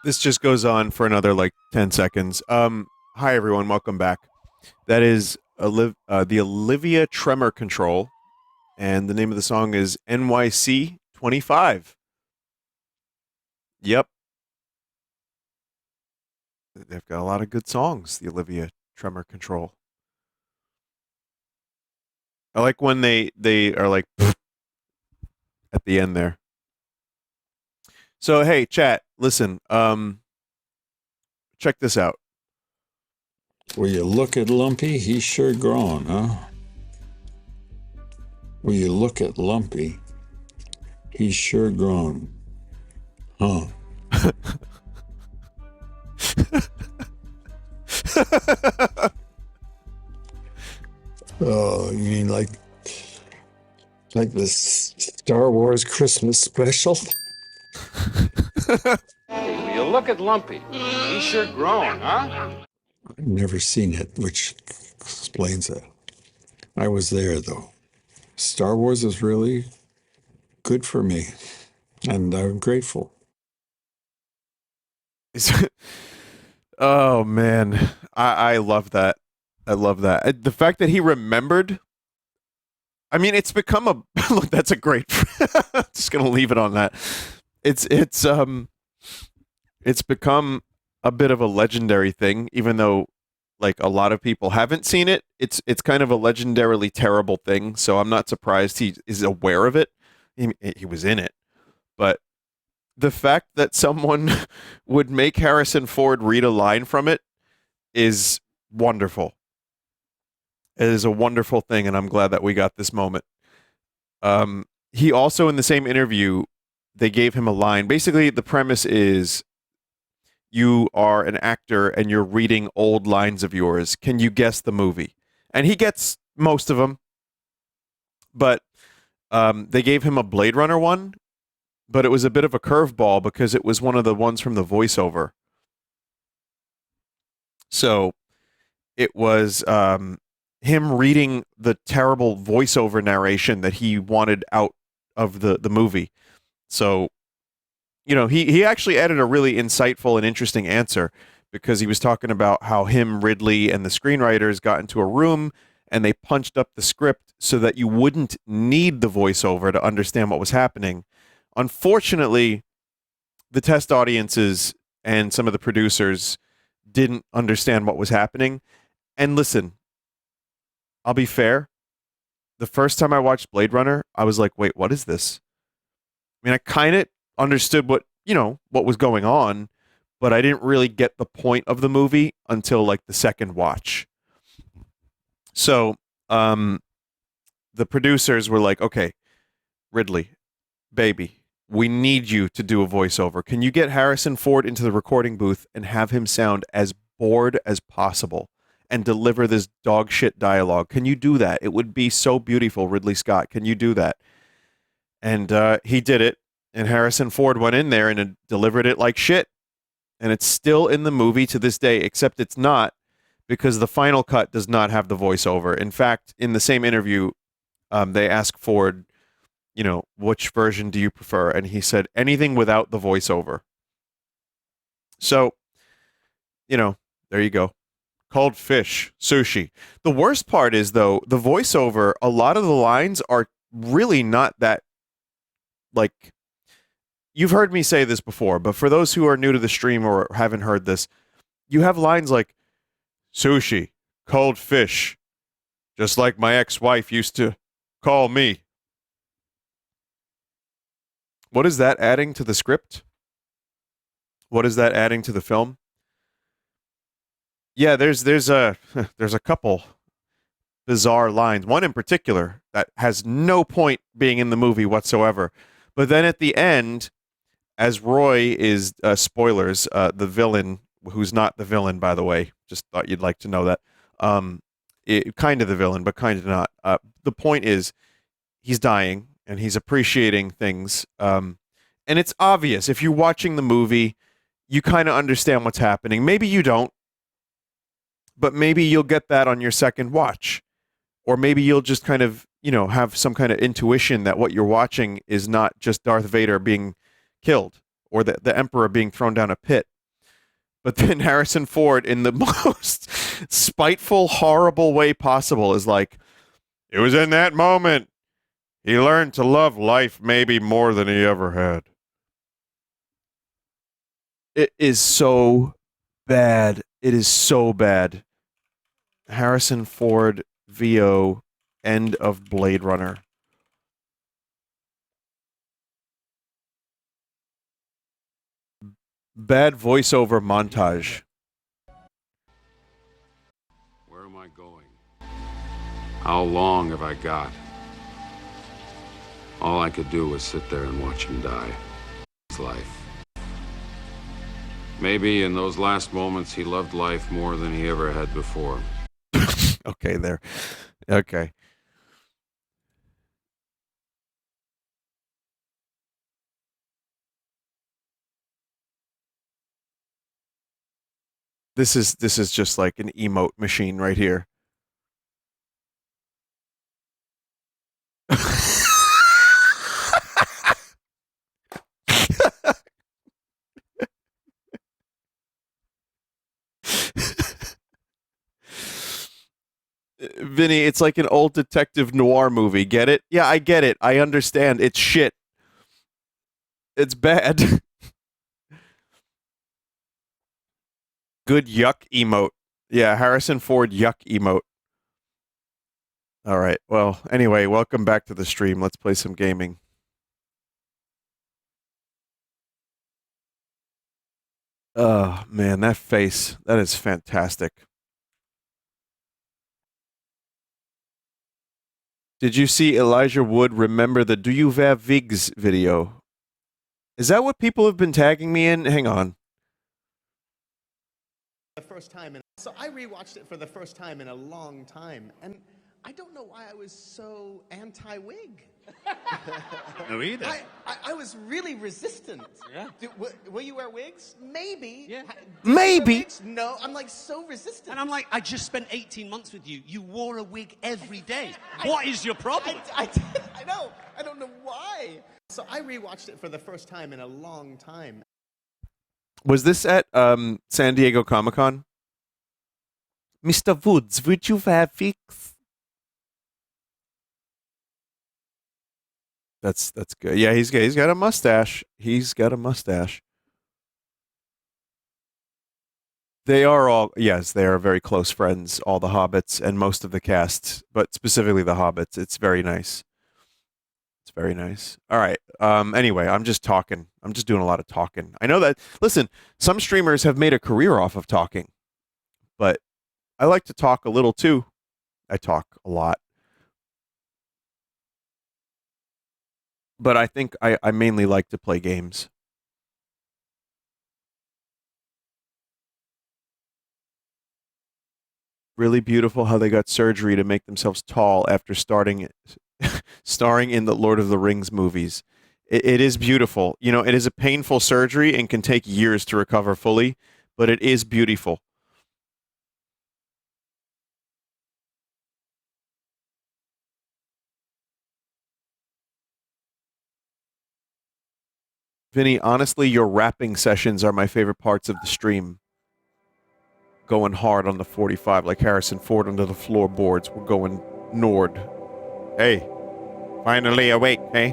This just goes on for another like 10 seconds. Hi everyone, welcome back. That is the Olivia Tremor Control, and the name of the song is NYC 25. Yep, they've got a lot of good songs, the Olivia Tremor Control. I like when they are like at the end there. So hey, chat, listen, check this out. Will you look at Lumpy? He's sure grown, huh? Will you look at Lumpy? He's sure grown, huh? Oh, you mean like this Star Wars Christmas special? Will you look at Lumpy? He's sure grown, huh? I've never seen it, which explains it. I was there, though. Star Wars is really good for me, and I'm grateful. Oh man, I love that. I love that. The fact that he remembered. I mean, it's become a look. That's a great. Just gonna leave it on that. It's it's become a bit of a legendary thing, even though like a lot of people haven't seen it. It's kind of a legendarily terrible thing. So I'm not surprised he is aware of it. He was in it, but the fact that someone would make Harrison Ford read a line from it is wonderful. It is a wonderful thing, and I'm glad that we got this moment. He also, in the same interview, they gave him a line. Basically, the premise is you are an actor and you're reading old lines of yours. Can you guess the movie? And he gets most of them, but they gave him a Blade Runner one, but it was a bit of a curveball because it was one of the ones from the voiceover. So it was him reading the terrible voiceover narration that he wanted out of the movie. So, you know, he actually added a really insightful and interesting answer because he was talking about how him, Ridley, and the screenwriters got into a room and they punched up the script so that you wouldn't need the voiceover to understand what was happening. Unfortunately, the test audiences and some of the producers didn't understand what was happening. And listen, I'll be fair. The first time I watched Blade Runner, I was like, wait, what is this? I mean, I kind of understood what, what was going on, but I didn't really get the point of the movie until like the second watch. So, the producers were like, okay, Ridley, baby, we need you to do a voiceover. Can you get Harrison Ford into the recording booth and have him sound as bored as possible and deliver this dog shit dialogue? Can you do that? It would be so beautiful, Ridley Scott. Can you do that? And he did it. And Harrison Ford went in there and delivered it like shit. And it's still in the movie to this day, except it's not because the final cut does not have the voiceover. In fact, in the same interview, they asked Ford, which version do you prefer? And he said anything without the voiceover. So, there you go. Called fish, sushi. The worst part is, though, the voiceover, a lot of the lines are really not that, like, you've heard me say this before, but for those who are new to the stream or haven't heard this, you have lines like sushi, cold fish, just like my ex-wife used to call me. What is that adding to the script? What is that adding to the film? Yeah, there's a there's a couple bizarre lines. One in particular that has no point being in the movie whatsoever. But then at the end, as Roy is spoilers, the villain, who's not the villain, by the way, just thought you'd like to know that. Kind of the villain, but kind of not. The point is, he's dying and he's appreciating things. And it's obvious if you're watching the movie, you kind of understand what's happening. Maybe you don't, but maybe you'll get that on your second watch. Or maybe you'll just kind of, have some kind of intuition that what you're watching is not just Darth Vader being killed or the Emperor being thrown down a pit. But then Harrison Ford, in the most spiteful, horrible way possible, is like, it was in that moment he learned to love life maybe more than he ever had. It is so bad. It is so bad. Harrison Ford, VO, end of Blade Runner. Bad voiceover montage. Where am I going? How long have I got? All I could do was sit there and watch him die. His life. Maybe in those last moments he loved life more than he ever had before. Okay, there. Okay. This is just like an emote machine right here. Vinny, it's like an old detective noir movie. Get it? Yeah, I get it. I understand. It's shit. It's bad. Good yuck emote. Yeah, Harrison Ford yuck emote. All right. Well, anyway, welcome back to the stream. Let's play some gaming. Oh, man, that face. That is fantastic. Did you see Elijah Wood remember the Do You Wear Wigs video? Is that what people have been tagging me in? Hang on. The first time, and so I rewatched it for the first time in a long time, and I don't know why I was so anti-wig. No either. I was really resistant. Yeah. Will you wear wigs? Maybe. Yeah. Do you wear Maybe. wigs? No, I'm like so resistant. And I'm like, I just spent 18 months with you. You wore a wig every day. What is your problem? I know. I don't know why. So I rewatched it for the first time in a long time. Was this at San Diego Comic-Con? Mr. Woods, would you wear wigs? That's good. Yeah, he's got a mustache. He's got a mustache. They are all, yes, they are very close friends, all the hobbits and most of the cast, but specifically the hobbits. It's very nice. It's very nice. All right. Anyway, I'm just talking. I'm just doing a lot of talking. I know that, listen, some streamers have made a career off of talking, but I like to talk a little too. I talk a lot. But I think I mainly like to play games. Really beautiful how they got surgery to make themselves tall after starring in the Lord of the Rings movies. It is beautiful. You know, it is a painful surgery and can take years to recover fully, but it is beautiful. Vinny, honestly, your rapping sessions are my favorite parts of the stream. Going hard on the 45 like Harrison Ford under the floorboards. We're going Nord. Hey, finally awake, eh?